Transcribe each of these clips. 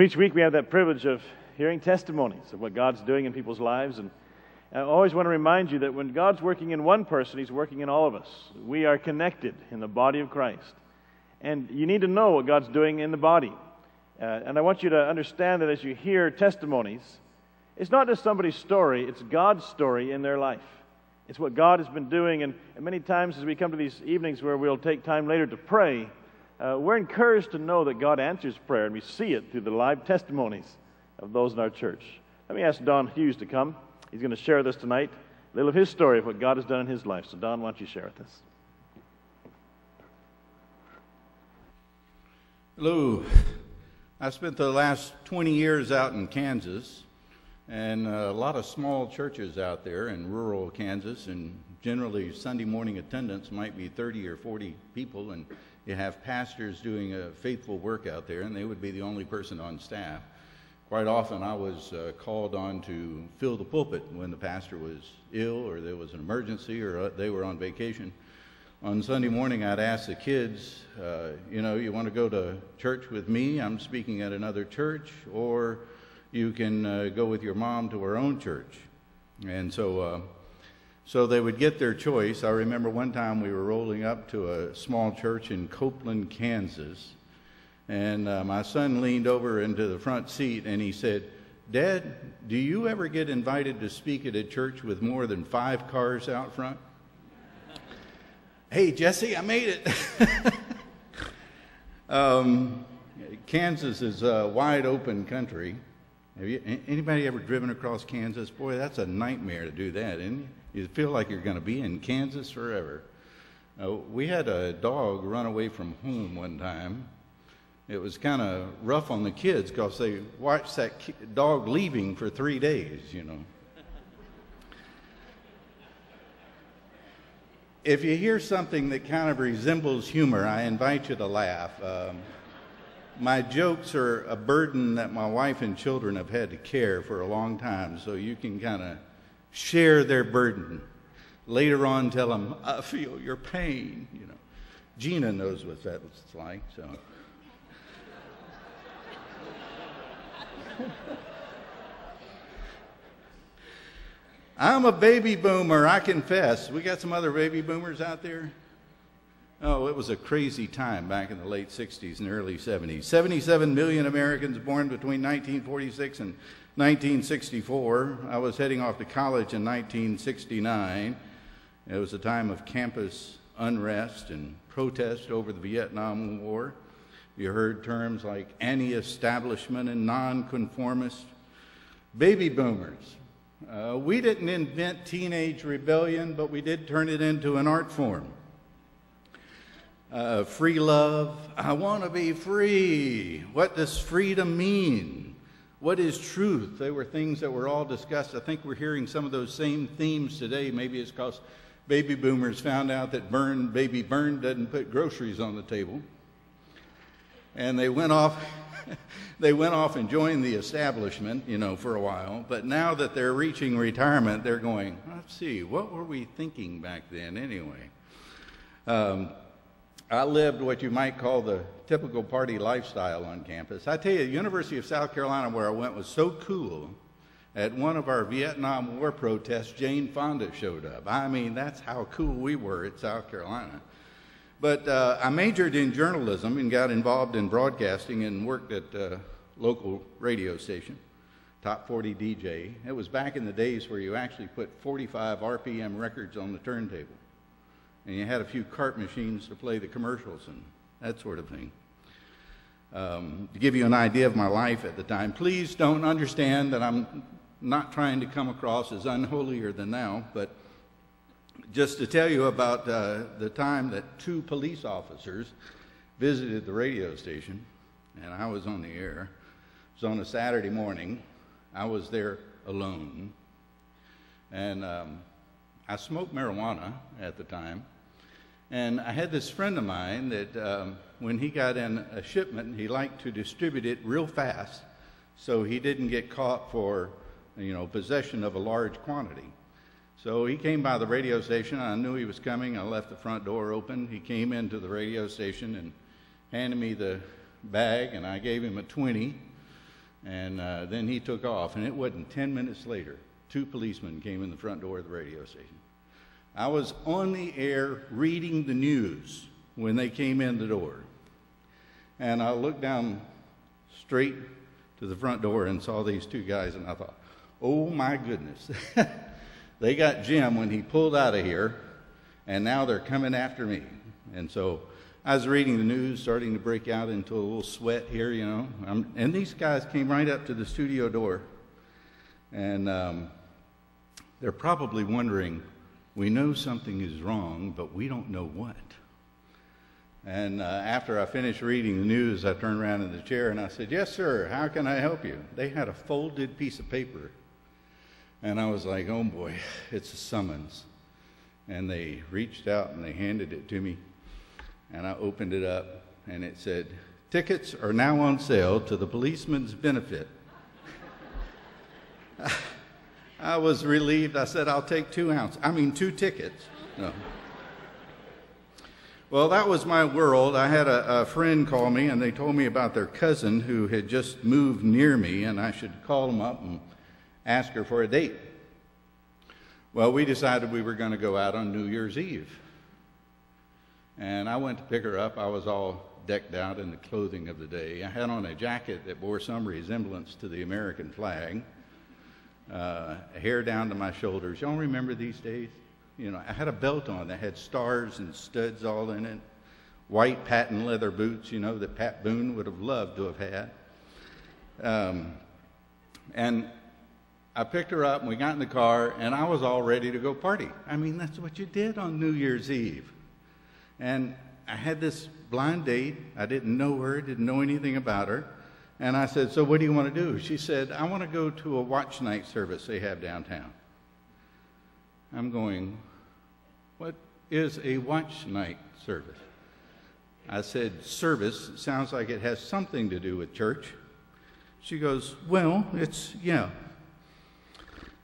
Each week we have that privilege of hearing testimonies of what God's doing in people's lives, and I always want to remind you that when God's working in one person, He's working in all of us. We are connected in the body of Christ, and you need to know what God's doing in the body. And I want you to understand that as you hear testimonies, it's not just somebody's story, it's God's story in their life. It's what God has been doing, and many times as we come to these evenings where we'll take time later to pray, we're encouraged to know that God answers prayer, and we see it through the live testimonies of those in our church. Let me ask Don Hughes to come. He's going to share with us tonight a little of his story of what God has done in his life. So Don, why don't you share with us? Hello. I spent the last 20 years out in Kansas, and a lot of small churches out there in rural Kansas, and generally Sunday morning attendance might be 30 or 40 people, and you have pastors doing a faithful work out there, and they would be the only person on staff. Quite often I was called on to fill the pulpit when the pastor was ill or there was an emergency or they were on vacation. On Sunday morning I'd ask the kids, you want to go to church with me? I'm speaking at another church, or you can go with your mom to her own church. And so they would get their choice. I remember one time we were rolling up to a small church in Copeland, Kansas, and my son leaned over into the front seat and he said, "Dad, do you ever get invited to speak at a church with more than 5 cars out front?" "Hey, Jesse, I made it." Kansas is a wide open country. Have anybody ever driven across Kansas? Boy, that's a nightmare to do that, isn't it? You feel like you're going to be in Kansas forever. We had a dog run away from home one time. It was kind of rough on the kids because they watched that dog leaving for 3 days, If you hear something that kind of resembles humor, I invite you to laugh. My jokes are a burden that my wife and children have had to carry for a long time, so you can kind of share their burden. Later on, tell them, "I feel your pain." Gina knows what that's like. So, I'm a baby boomer, I confess. We got some other baby boomers out there? Oh, it was a crazy time back in the late 60s and early 70s. 77 million Americans born between 1946 and 1964. I was heading off to college in 1969. It was a time of campus unrest and protest over the Vietnam War. You heard terms like anti-establishment and nonconformist. Baby boomers. We didn't invent teenage rebellion, but we did turn it into an art form. Free love. I want to be free. What does freedom mean? What is truth? They were things that were all discussed. I think we're hearing some of those same themes today. Maybe it's because baby boomers found out that baby Byrne doesn't put groceries on the table. And they went off and joined the establishment, for a while. But now that they're reaching retirement, they're going, let's see, what were we thinking back then anyway? I lived what you might call the typical party lifestyle on campus. I tell you, the University of South Carolina, where I went, was so cool. At one of our Vietnam War protests, Jane Fonda showed up. I mean, that's how cool we were at South Carolina. But I majored in journalism and got involved in broadcasting and worked at a local radio station, Top 40 DJ. It was back in the days where you actually put 45 RPM records on the turntable. And you had a few cart machines to play the commercials and that sort of thing. To give you an idea of my life at the time, please don't understand that I'm not trying to come across as unholier than thou, but just to tell you about the time that 2 police officers visited the radio station, and I was on the air. It was on a Saturday morning. I was there alone, and I smoked marijuana at the time. And I had this friend of mine that when he got in a shipment, he liked to distribute it real fast so he didn't get caught for, possession of a large quantity. So he came by the radio station. I knew he was coming. I left the front door open. He came into the radio station and handed me the bag, and I gave him a 20. And then he took off, and it wasn't 10 minutes later, 2 policemen came in the front door of the radio station. I was on the air reading the news when they came in the door. And I looked down straight to the front door and saw these 2 guys, and I thought, oh my goodness. They got Jim when he pulled out of here, and now they're coming after me. And so I was reading the news, starting to break out into a little sweat here, you know. And these guys came right up to the studio door. And they're probably wondering, we know something is wrong, but we don't know what. And after I finished reading the news, I turned around in the chair and I said, yes, sir, how can I help you? They had a folded piece of paper. And I was like, oh boy, it's a summons. And they reached out and they handed it to me. And I opened it up and it said, tickets are now on sale to the policeman's benefit. I was relieved. I said, I'll take 2 tickets. No. Well, that was my world. I had a friend call me, and they told me about their cousin who had just moved near me, and I should call them up and ask her for a date. Well, we decided we were going to go out on New Year's Eve. And I went to pick her up. I was all decked out in the clothing of the day. I had on a jacket that bore some resemblance to the American flag, hair down to my shoulders. Y'all remember these days? You know, I had a belt on that had stars and studs all in it, white patent leather boots, you know, that Pat Boone would have loved to have had. And I picked her up, and we got in the car, and I was all ready to go party. I mean, that's what you did on New Year's Eve. And I had this blind date. I didn't know her, didn't know anything about her. And I said, so what do you want to do? She said, I want to go to a watch night service they have downtown. I'm going, what is a watch night service? I said, service. It sounds like it has something to do with church. She goes, well, yeah.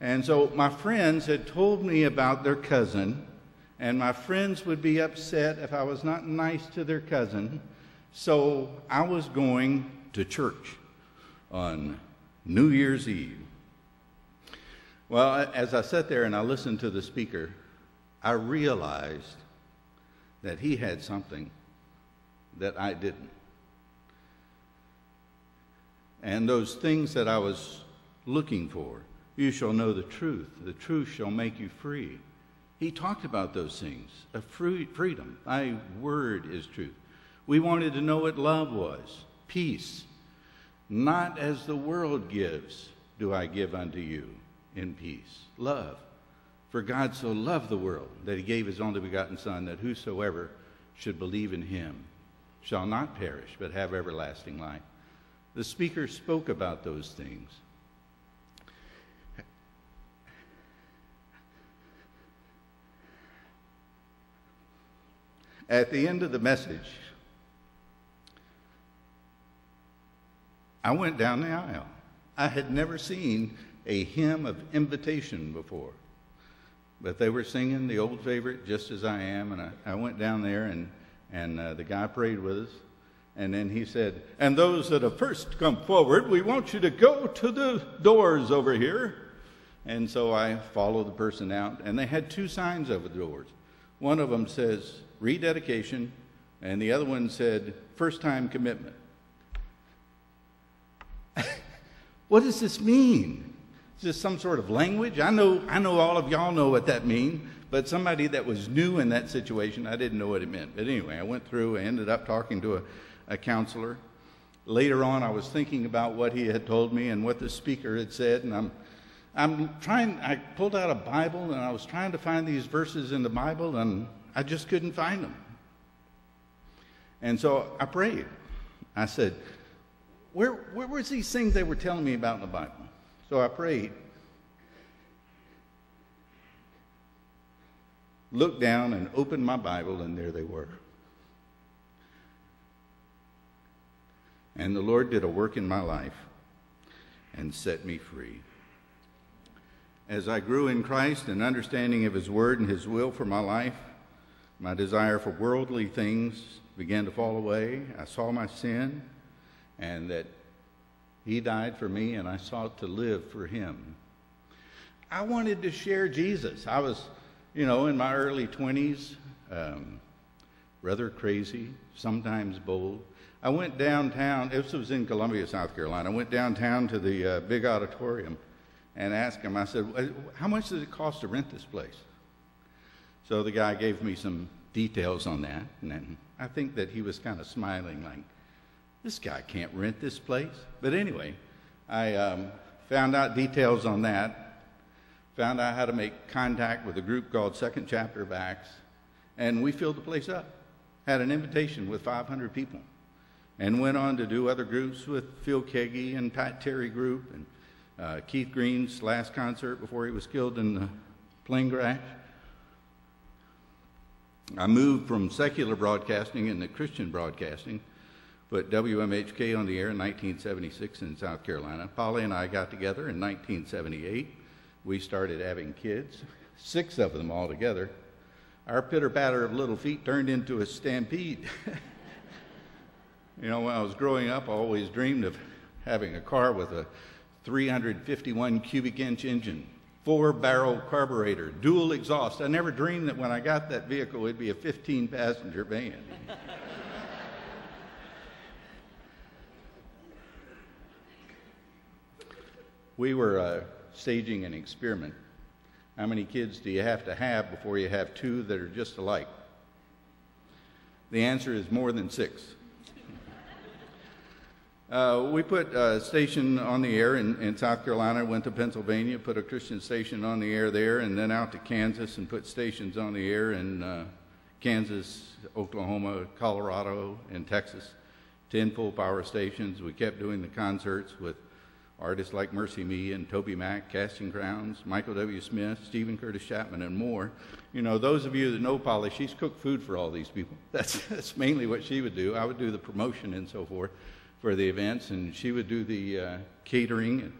And so my friends had told me about their cousin, and my friends would be upset if I was not nice to their cousin. So I was going to church on New Year's Eve. Well, as I sat there and I listened to the speaker, I realized that he had something that I didn't. And those things that I was looking for, you shall know the truth shall make you free. He talked about those things, freedom. Thy word is truth. We wanted to know what love was, peace. Not as the world gives do I give unto you. In peace, love. For God so loved the world that he gave his only begotten Son, that whosoever should believe in him shall not perish, but have everlasting life. The speaker spoke about those things. At the end of the message, I went down the aisle. I had never seen a hymn of invitation before. But they were singing the old favorite, Just As I Am, and I went down there, and the guy prayed with us. And then he said, and those that have first come forward, we want you to go to the doors over here. And so I followed the person out, and they had 2 signs over the doors. One of them says, rededication, and the other one said, first-time commitment. What does this mean? Is this some sort of language? I know all of y'all know what that means, but somebody that was new in that situation, I didn't know what it meant. But anyway, I went through, I ended up talking to a counselor. Later on, I was thinking about what he had told me and what the speaker had said, and I pulled out a Bible, and I was trying to find these verses in the Bible, and I just couldn't find them. And so I prayed. I said, where was these things they were telling me about in the Bible? So I prayed, looked down and opened my Bible, and there they were. And the Lord did a work in my life and set me free. As I grew in Christ and understanding of his word and his will for my life, my desire for worldly things began to fall away. I saw my sin, and that He died for me, and I sought to live for him. I wanted to share Jesus. I was, in my early 20s, rather crazy, sometimes bold. I went downtown. This was in Columbia, South Carolina. I went downtown to the big auditorium and asked him, I said, how much does it cost to rent this place? So the guy gave me some details on that, and then I think that he was kind of smiling like, this guy can't rent this place. But anyway, I found out details on that, found out how to make contact with a group called Second Chapter of Acts, and we filled the place up. Had an invitation with 500 people, and went on to do other groups with Phil Keggy and Pat Terry Group, and Keith Green's last concert before he was killed in the plane crash. I moved from secular broadcasting into Christian broadcasting, put WMHK on the air in 1976 in South Carolina. Polly and I got together in 1978. We started having kids, 6 of them altogether. Our pitter-patter of little feet turned into a stampede. When I was growing up, I always dreamed of having a car with a 351 cubic inch engine, 4-barrel carburetor, dual exhaust. I never dreamed that when I got that vehicle, it'd be a 15-passenger van. We were staging an experiment. How many kids do you have to have before you have 2 that are just alike? The answer is more than 6. We put a station on the air in South Carolina, went to Pennsylvania, put a Christian station on the air there, and then out to Kansas and put stations on the air in Kansas, Oklahoma, Colorado, and Texas. 10 full power stations. We kept doing the concerts with artists like Mercy Me and Toby Mac, Casting Crowns, Michael W. Smith, Stephen Curtis Chapman, and more. Those of you that know Polly, she's cooked food for all these people. That's mainly what she would do. I would do the promotion and so forth for the events, and she would do the catering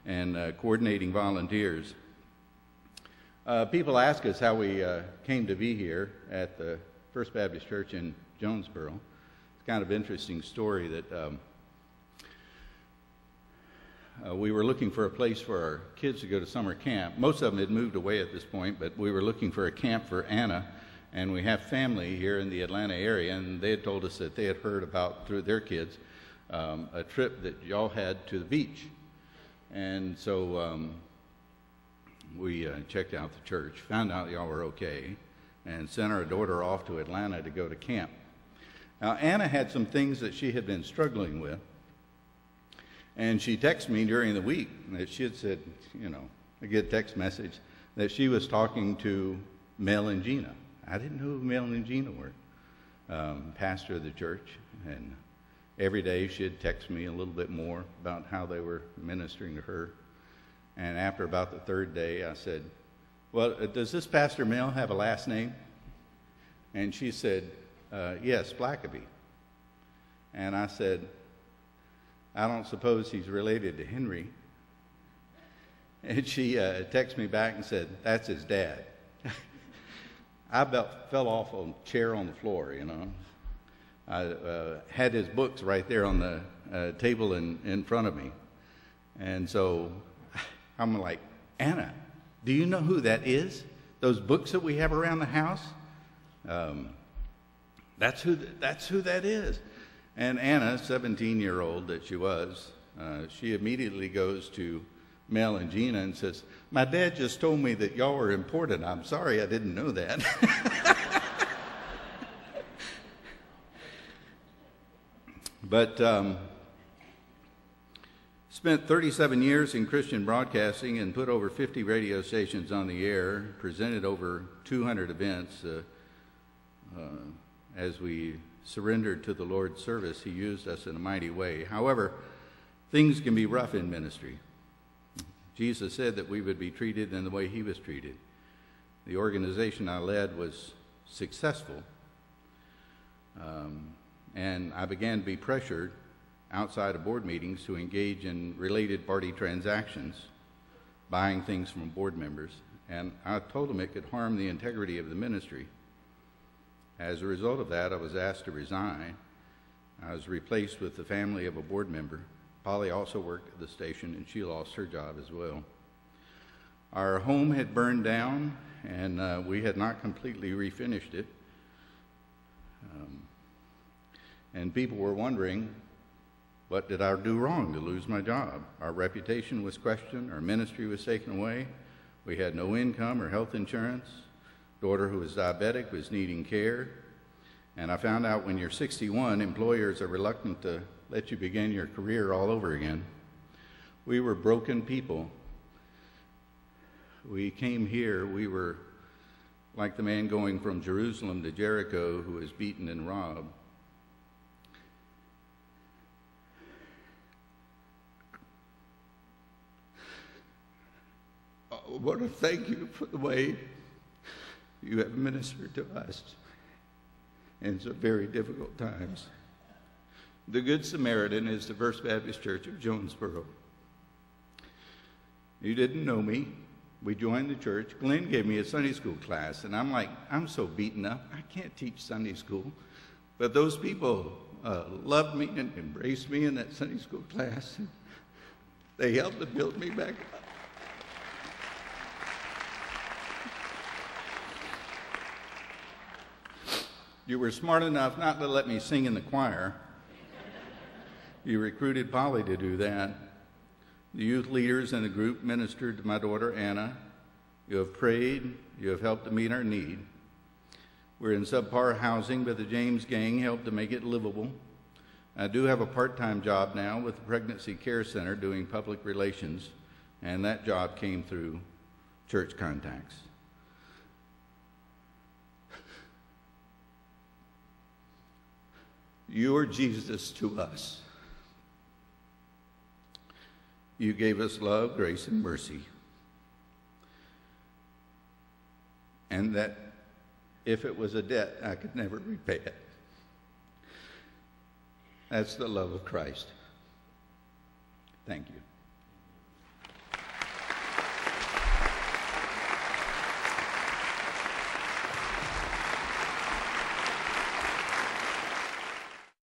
and coordinating volunteers. People ask us how we came to be here at the First Baptist Church in Jonesboro. It's kind of an interesting story that we were looking for a place for our kids to go to summer camp. Most of them had moved away at this point, but we were looking for a camp for Anna, and we have family here in the Atlanta area, and they had told us that they had heard about, through their kids, a trip that y'all had to the beach. And so we checked out the church, found out y'all were okay, and sent our daughter off to Atlanta to go to camp. Now, Anna had some things that she had been struggling with, and she texted me during the week that she had said, a good text message, that she was talking to Mel and Gina. I didn't know who Mel and Gina were, pastor of the church, and every day she'd text me a little bit more about how they were ministering to her. And after about the 3rd day, I said, well, does this Pastor Mel have a last name? And she said, yes, Blackaby. And I said, I don't suppose he's related to Henry. And she texted me back and said, that's his dad. I about fell off a chair on the floor, I had his books right there on the table in front of me. And so I'm like, Anna, do you know who that is? Those books that we have around the house? That's who that is. And Anna, 17-year-old that she was, she immediately goes to Mel and Gina and says, my dad just told me that y'all were important. I'm sorry I didn't know that. But spent 37 years in Christian broadcasting and put over 50 radio stations on the air, presented over 200 events. As we surrendered to the Lord's service, he used us in a mighty way. However, things can be rough in ministry. Jesus said that we would be treated in the way he was treated. The organization I led was successful, and I began to be pressured outside of board meetings to engage in related party transactions, buying things from board members, and I told them it could harm the integrity of the ministry. As a result of that, I was asked to resign. I was replaced with the family of a board member, Polly also worked at the station, and she lost her job as well. Our home had burned down, and we had not completely refinished it. And people were wondering, what did I do wrong to lose my job? Our reputation was questioned. Our ministry was taken away. We had no income or health insurance. Daughter who was diabetic was needing care. And I found out when you're 61, employers are reluctant to let you begin your career all over again. We were broken people. We came here, we were like the man going from Jerusalem to Jericho who was beaten and robbed. I want to thank you for the way you have ministered to us in some very difficult times. The Good Samaritan is the First Baptist Church of Jonesboro. You didn't know me. We joined the church. Glenn gave me a Sunday school class, and I'm like, I'm so beaten up, I can't teach Sunday school. But those people loved me and embraced me in that Sunday school class. They helped to build me back up. You were smart enough not to let me sing in the choir. You recruited Polly to do that. The youth leaders in the group ministered to my daughter Anna. You have prayed. You have helped to meet our need. We're in subpar housing, but the James gang helped to make it livable. I do have a part-time job now with the Pregnancy Care Center doing public relations, and that job came through church contacts. You are Jesus to us. You gave us love, grace, and mercy. And that if it was a debt, I could never repay it. That's the love of Christ. Thank you.